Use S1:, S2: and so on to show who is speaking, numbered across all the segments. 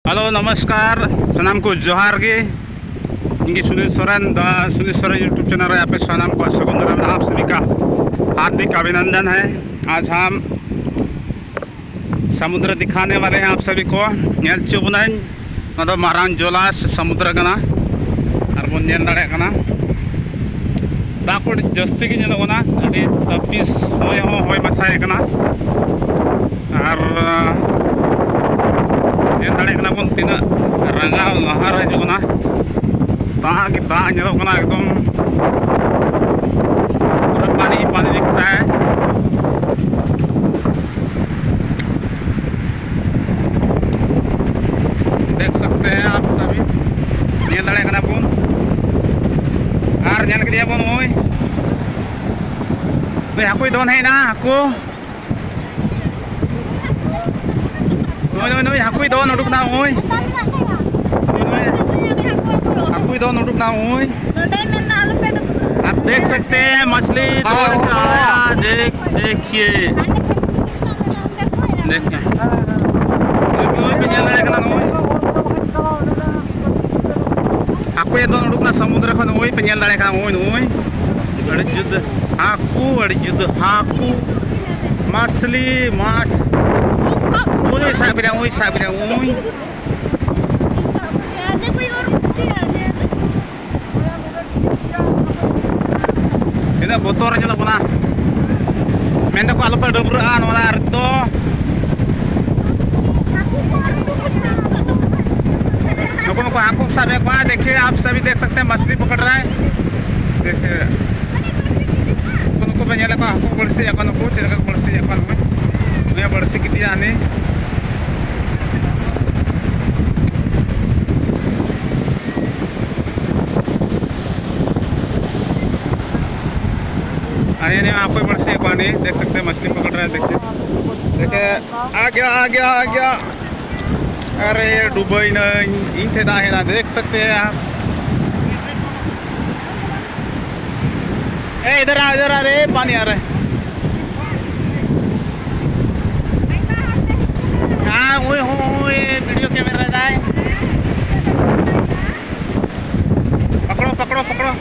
S1: Hello नमस्कार सनाम को जोहार गे इंगे सुनील सोरेन यूट्यूब चैनल पे सनाम को सगुंदरा में आप सभी का हार्दिक अभिनंदन है। आज हम समुद्र दिखाने वाले हैं आप सभी को। नेल चुबनन नदो मारांग जोलास समुद्र कना और बन नेल दाड़े कना दाको जस्ती की नेलोगना अभी तपिस होय मछाए कना और नेल दाड़े कना बन तीना रंगा लहार हजना दाग नेलोगना एकदम पूरा पानी ही पानी दिखता है। देख सकते हैं आप सभी नेल दाड़े कना बन और नेल के बन ओय हाकु दोन है ना हाकु नोई हाकु दोन उडुक ना ओय हाकु दोन उडुक ना ओय। आप देख सकते हैं मछली दौड़ के आया। देखिए हाकु दोन उडुक ना समुद्र खन ओय पे नेल दाड़े का ओय नोय अड़ी जुद हाकु मछली मास ओय साबरे ओय ina botor nya laguna menda ko alpa dobraan wala arto लोगों को आंखों साबे को देखिए आप सभी देख सकते हैं मछली पकड़ रहा है। देखिए को पहले को आंखों बड़सी या को चेक बड़सी या को ये बड़सी कितनी आने आने नहीं आपको बड़सी एक पानी देख सकते हैं मछली पकड़ रहा है। देखिए आ गया अरे डूबई नहीं थे ना देख सकते हैं आप। इधर आ रे पानी आ रहा है। हाँ ओए वीडियो कैमरा रहा है। पकड़ो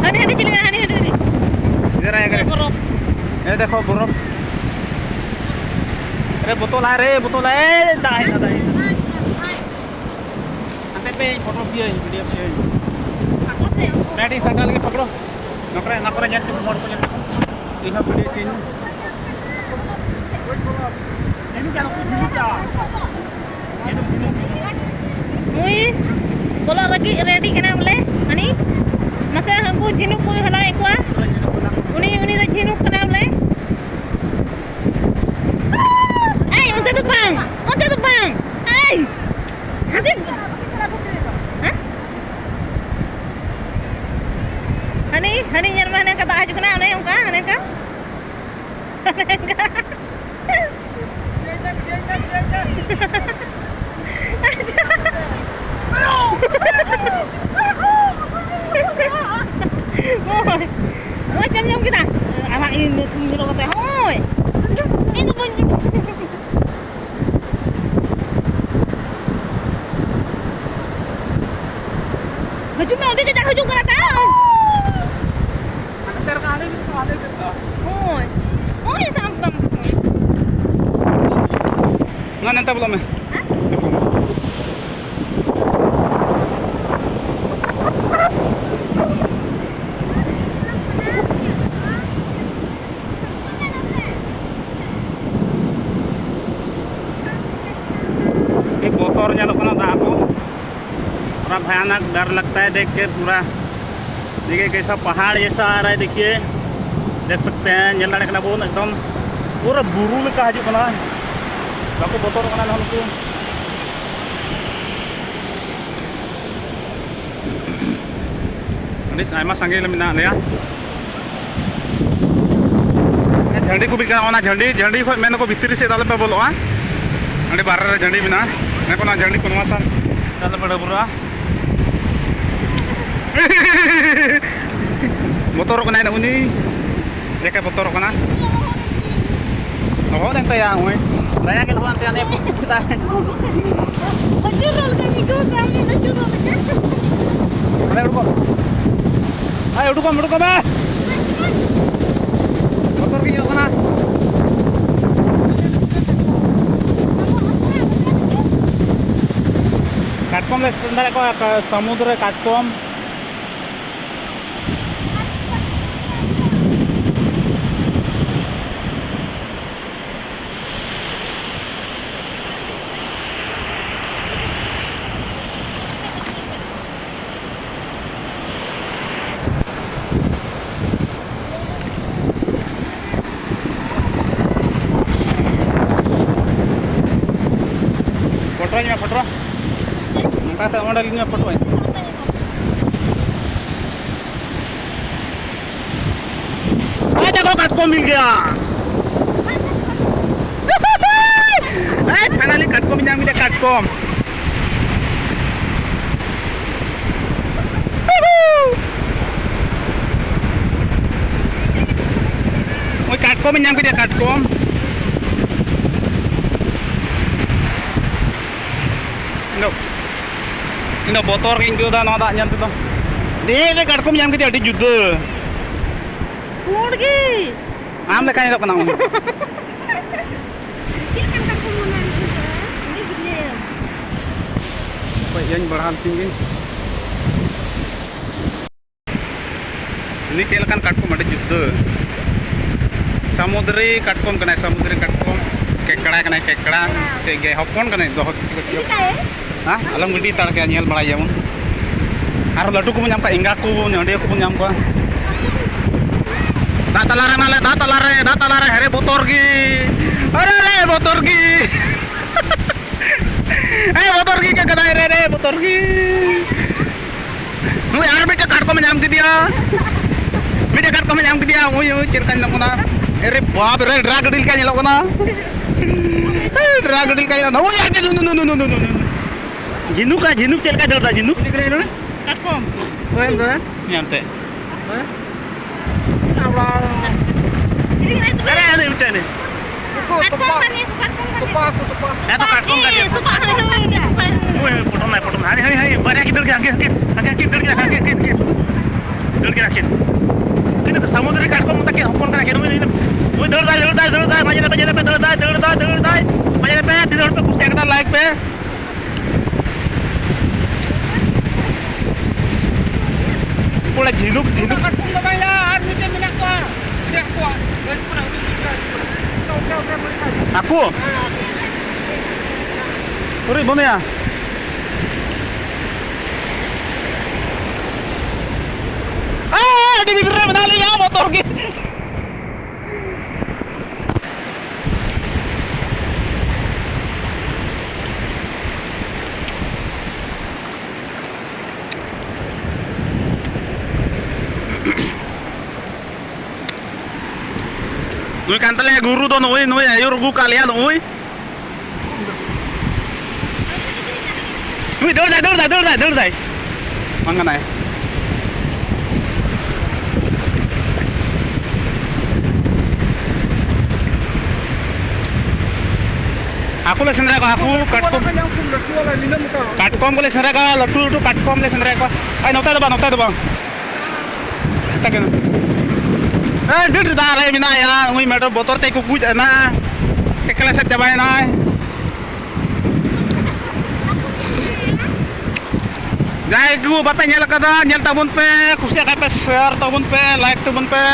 S1: हनी इधर आया ये देखो बुरो अरे बोतल है दाई अंते पे फोटो पिए वीडियो पिए बैटिंग संगाल के पकड़ो नकरे जन मोड़ को जन इहा वीडियो तीन ini jangan kudu ya ini bola lagi ready kena boleh ani masa aku jinuk ko hala ekwa uni dah jinuk kena boleh onte tu bang hey hati hani yang mana kata aju kena ane ongka ane ka jam kita anak ini tunggu lo kata hoi itu pun hujung nanti kita hujung kena tahu antar kali itu ada juga hoi sampai nggak nanti belum ya बोतर ना दाग को पूरा भयानक डर लगता है देख के। पूरा देखिए कैसा पहाड़ जैसा आ रहा है। देखिए देख सकते हैं नेल दाड़े कना बोन एकदम पूरा बुरु लेका हजु कना बाको बोतर कना हमको अनिस आयमा संगे मेना लेया झंडी को भी का झंडी खो मेन को भितरी से दाले पे बोलोआ अंडे बारे झंडी मेना ने को झंडी को नवा सा दाले पे डबरा बोतर कना ना उनी देखे बोतर कना oh dan tayang Kaya kiluan tayo na kita.
S2: Natural kan itu, kami natural kan.
S1: Ayo udah kok. Ayo udah kok ba. Motor ki yuk kana. Katkom le sebentar ko ke samudra Katkom. Photo में photo नंका से order में photo है आ देखो कटको मिल गया finally कटको मिल गया कटको वो कटको में नाम किया कटको Ini botol king juga dah nada nyantu tuh. Deh, Katkom yang kita ada juga.
S2: Kurgi.
S1: Am lekanya tak kenal.
S2: Cik kan Katkom mana juga? Ini gini.
S1: Apa yang berhal tinggi? Ini kan Katkom ada juga. Samudri Katkom kena samudri Katkom. Kekड़ा kena kekड़ा. Kayak hopon kena doh. Hah? Alam gede tar kayak nyel balai jamun. Harus ladu ku nyamka inggaku, nyode ku nyamka. Data lare, here botor gi. Are botor gi. Botor gi ke kadai re botor gi. Nu yaar beca Katkom nyam ke dia. Media Katkom nyam ke dia. Oi cirkan nakuna. Ere baap re drag deal ka nyelok na. Drag deal ka na. Oi ya no. Jinuk cel ka dal jinuk dikre no Katkom ben nyante ada ada macam ni
S2: Katkom kan itu Katkom kan
S1: Katkom kan dia foto hai bari ki dal ke ini to samudri Katkom tak ke hopon kana ke no oi dal dai majane pe majane pe tidor pe kusti ekta like pe Pula jinuk Katkom dah bayar macam mana kau dia kuat aku Uri mana ya di bibirnya menali ya motor gitu Nui kantale guru to nui ayo rugu kalian nui. Nui dur dai. Mangana ya. Aku le sendiri aku Katkom ko le sendiri latu Katkom le sendiri ko. Ay nota do bang. Tak kan. Dud dare bina ya ui meter botor te ku buj na ke kelas cabai na Jai ku bapak nyel kada nyel tabun pe kusi ka pe share tabun pe like tabun pe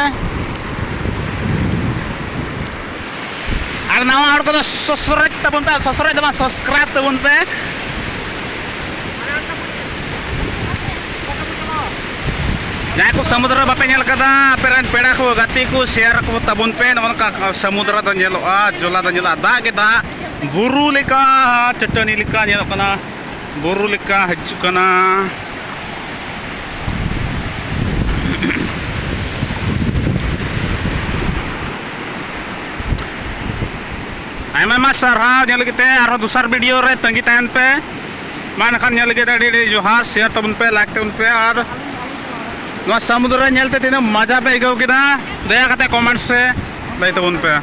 S1: ar nawa ar ko subscribe tabun pe subscribe tabun pe Jai ku samudra bapak nyel kada peran peda ku gati ku share ku tabun pe non ka samudra to nyelo jola to nyela da kita buru leka cetani leka nyelo kana buru leka haju kana Ayam sarha nyel kita aro dusar video re tanggi tahan pe mana kan nyel kita di johar share tabun pe like tabun pe ar Nua samudra nyel te tina maja pe igau kita daya kata comment se lai tabun pe